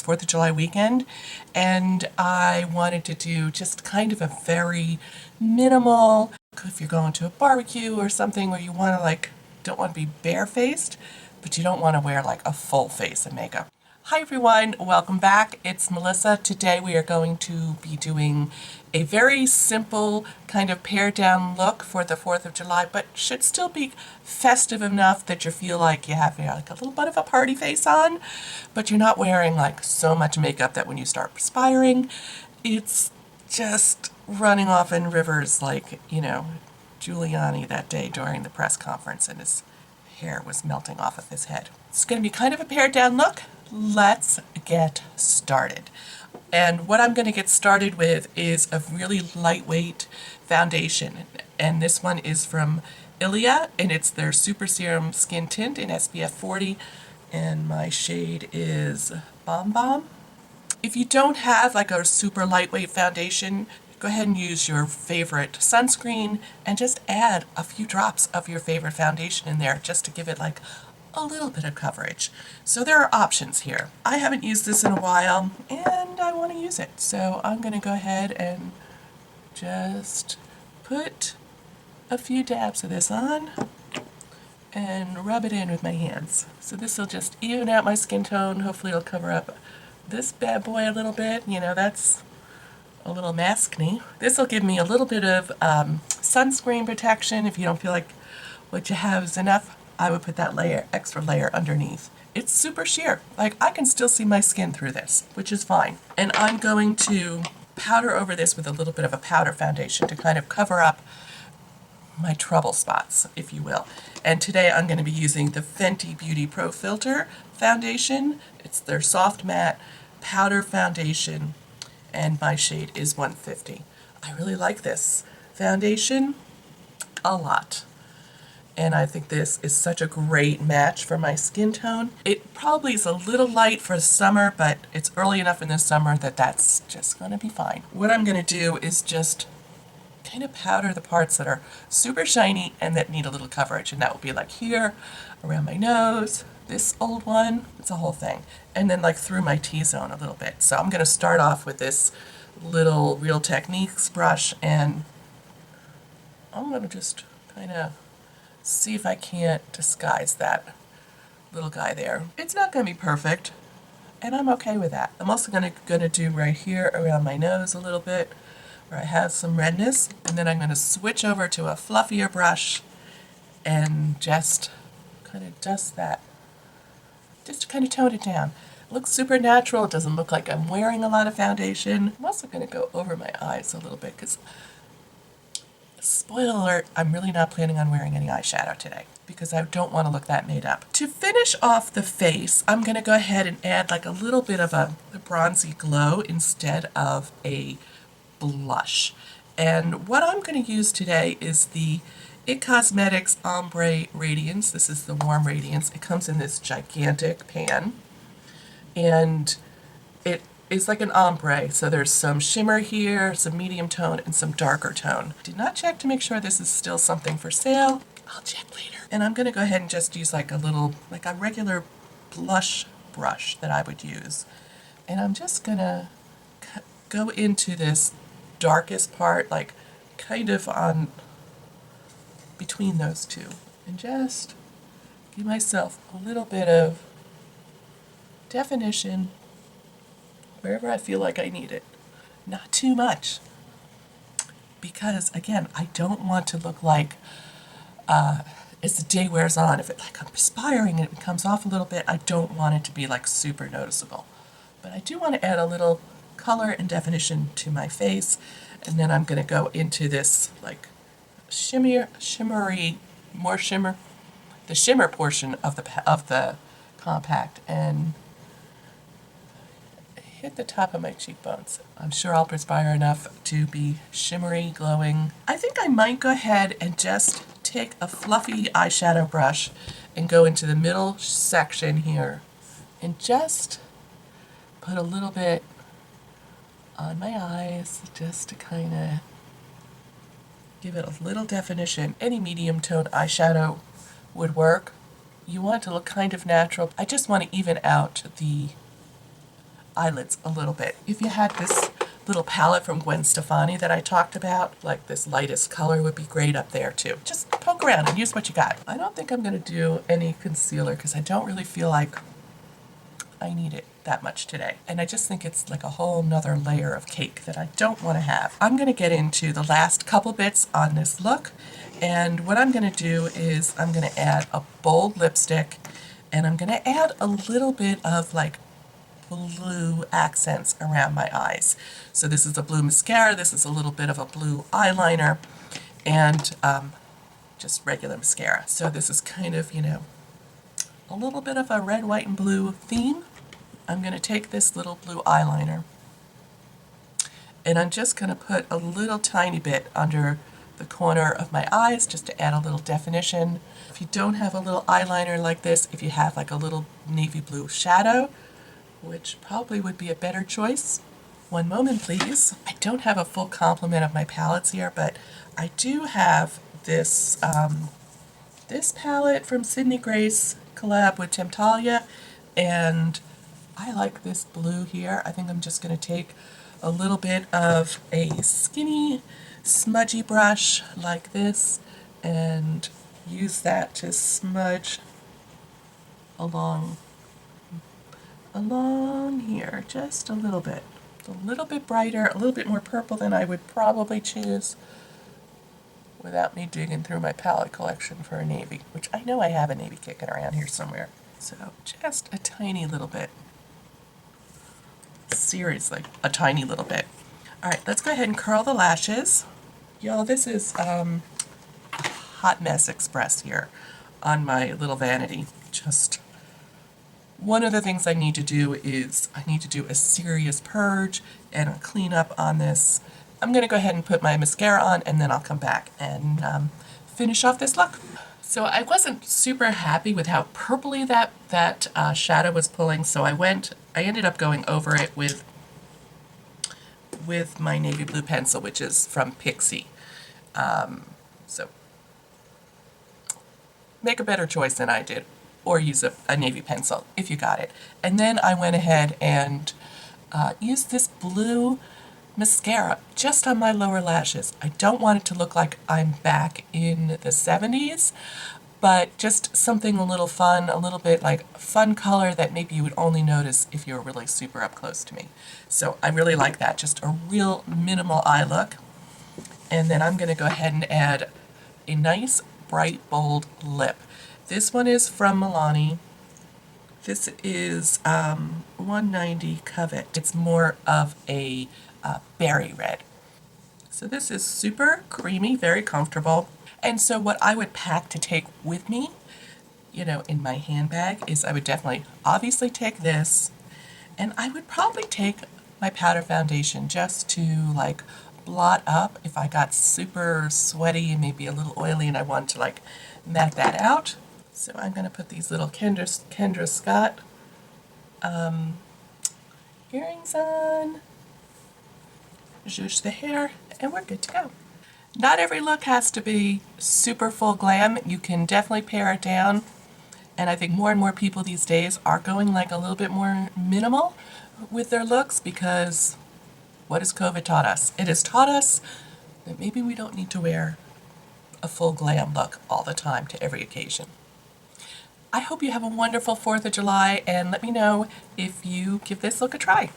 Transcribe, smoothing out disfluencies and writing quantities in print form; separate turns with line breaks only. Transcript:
4th of July weekend, and I wanted to do just kind of a very minimal, if you're going to a barbecue or something where you want to don't want to be barefaced, but you don't want to wear like a full face of makeup. Hi everyone, welcome back. It's Melissa. Today we are going to be doing a very simple kind of pared down look for the 4th of July, but should still be festive enough that you feel like you have like a little bit of a party face on, but you're not wearing like so much makeup that when you start perspiring, it's just running off in rivers like, Giuliani that day during the press conference and his hair was melting off of his head. It's going to be kind of a pared down look. Let's get started. And what I'm going to get started with is a really lightweight foundation. And this one is from Ilia, and it's their Super Serum Skin Tint in SPF 40. And my shade is Bomb Bomb. If you don't have like a super lightweight foundation, go ahead and use your favorite sunscreen and just add a few drops of your favorite foundation in there just to give it like a little bit of coverage. So there are options here. I haven't used this in a while and I want to use it. So I'm going to go ahead and just put a few dabs of this on and rub it in with my hands. So this will just even out my skin tone. Hopefully it'll cover up this bad boy a little bit. That's a little maskne. This will give me a little bit of sunscreen protection. If you don't feel like what you have is enough, I would put that extra layer underneath. It's super sheer. Like, I can still see my skin through this, which is fine. And I'm going to powder over this with a little bit of a powder foundation to kind of cover up my trouble spots, if you will. And today I'm going to be using the Fenty Beauty Pro Filter foundation. It's their soft matte powder foundation, and my shade is 150. I really like this foundation a lot. And I think this is such a great match for my skin tone. It probably is a little light for summer, but it's early enough in the summer that that's just gonna be fine. What I'm gonna do is just kind of powder the parts that are super shiny and that need a little coverage. And that will be like here, around my nose, this old one, it's a whole thing. And then like through my T-zone a little bit. So I'm gonna start off with this little Real Techniques brush, and I'm gonna just kind of see if I can't disguise that little guy there. It's not going to be perfect, and I'm okay with that. I'm also going to do right here around my nose a little bit where I have some redness, and then I'm going to switch over to a fluffier brush and just kind of dust that, just to kind of tone it down. It looks super natural. It doesn't look like I'm wearing a lot of foundation. I'm also going to go over my eyes a little bit because, spoiler alert, I'm really not planning on wearing any eyeshadow today because I don't want to look that made up. To finish off the face, I'm going to go ahead and add like a little bit of a bronzy glow instead of a blush. And what I'm going to use today is the IT Cosmetics Ombre Radiance. This is the Warm Radiance. It comes in this gigantic pan, and it is like an ombre, so there's some shimmer here, some medium tone, and some darker tone. Did not check to make sure this is still something for sale. I'll check later. And I'm going to go ahead and just use like a regular blush brush that I would use. And I'm just going to go into this darkest part, like kind of on between those two, and just give myself a little bit of definition wherever I feel like I need it. Not too much. Because, again, I don't want to look like, as the day wears on, if I'm perspiring and it comes off a little bit, I don't want it to be like super noticeable. But I do want to add a little color and definition to my face. And then I'm going to go into this like shimmery, more shimmer, the shimmer portion of the compact, and hit the top of my cheekbones. I'm sure I'll perspire enough to be shimmery, glowing. I think I might go ahead and just take a fluffy eyeshadow brush and go into the middle section here and just put a little bit on my eyes just to kind of give it a little definition. Any medium tone eyeshadow would work. You want it to look kind of natural. I just want to even out the eyelids a little bit. If you had this little palette from Gwen Stefani that I talked about, like this lightest color would be great up there too. Just poke around and use what you got. I don't think I'm going to do any concealer because I don't really feel like I need it that much today. And I just think it's like a whole nother layer of cake that I don't want to have. I'm going to get into the last couple bits on this look. And what I'm going to do is I'm going to add a bold lipstick, and I'm going to add a little bit of like blue accents around my eyes. So this is a blue mascara, this is a little bit of a blue eyeliner, and just regular mascara. So this is kind of, you know, a little bit of a red, white, and blue theme. I'm going to take this little blue eyeliner, and I'm just going to put a little tiny bit under the corner of my eyes just to add a little definition. If you don't have a little eyeliner like this, if you have like a little navy blue shadow, which probably would be a better choice. One moment, please. I don't have a full complement of my palettes here, but I do have this this palette from Sydney Grace collab with Temptalia, and I like this blue here. I think I'm just going to take a little bit of a skinny, smudgy brush like this and use that to smudge along here, just a little bit. It's a little bit brighter, a little bit more purple than I would probably choose without me digging through my palette collection for a navy, which I know I have a navy kicking around here somewhere. So just a tiny little bit. Seriously, a tiny little bit. All right, let's go ahead and curl the lashes. Y'all, this is Hot Mess Express here on my little vanity. Just one of the things I need to do is I need to do a serious purge and a cleanup on this. I'm going to go ahead and put my mascara on, and then I'll come back and finish off this look. So I wasn't super happy with how purpley that shadow was pulling, so I ended up going over it with my navy blue pencil, which is from Pixie. So make a better choice than I did, or use a navy pencil if you got it. And then I went ahead and used this blue mascara just on my lower lashes. I don't want it to look like I'm back in the 70s, but just something a little fun, a little bit like fun color that maybe you would only notice if you were really super up close to me. So I really like that, just a real minimal eye look. And then I'm going to go ahead and add a nice bright bold lip. This one is from Milani. This is 190 Covet. It's more of a berry red. So this is super creamy, very comfortable. And so what I would pack to take with me, you know, in my handbag is I would definitely, obviously take this, and I would probably take my powder foundation just to like blot up if I got super sweaty and maybe a little oily and I wanted to like matte that out. So I'm going to put these little Kendra Scott earrings on, zhuzh the hair, and we're good to go. Not every look has to be super full glam. You can definitely pare it down. And I think more and more people these days are going like a little bit more minimal with their looks, because what has COVID taught us? It has taught us that maybe we don't need to wear a full glam look all the time to every occasion. I hope you have a wonderful 4th of July, and let me know if you give this look a try.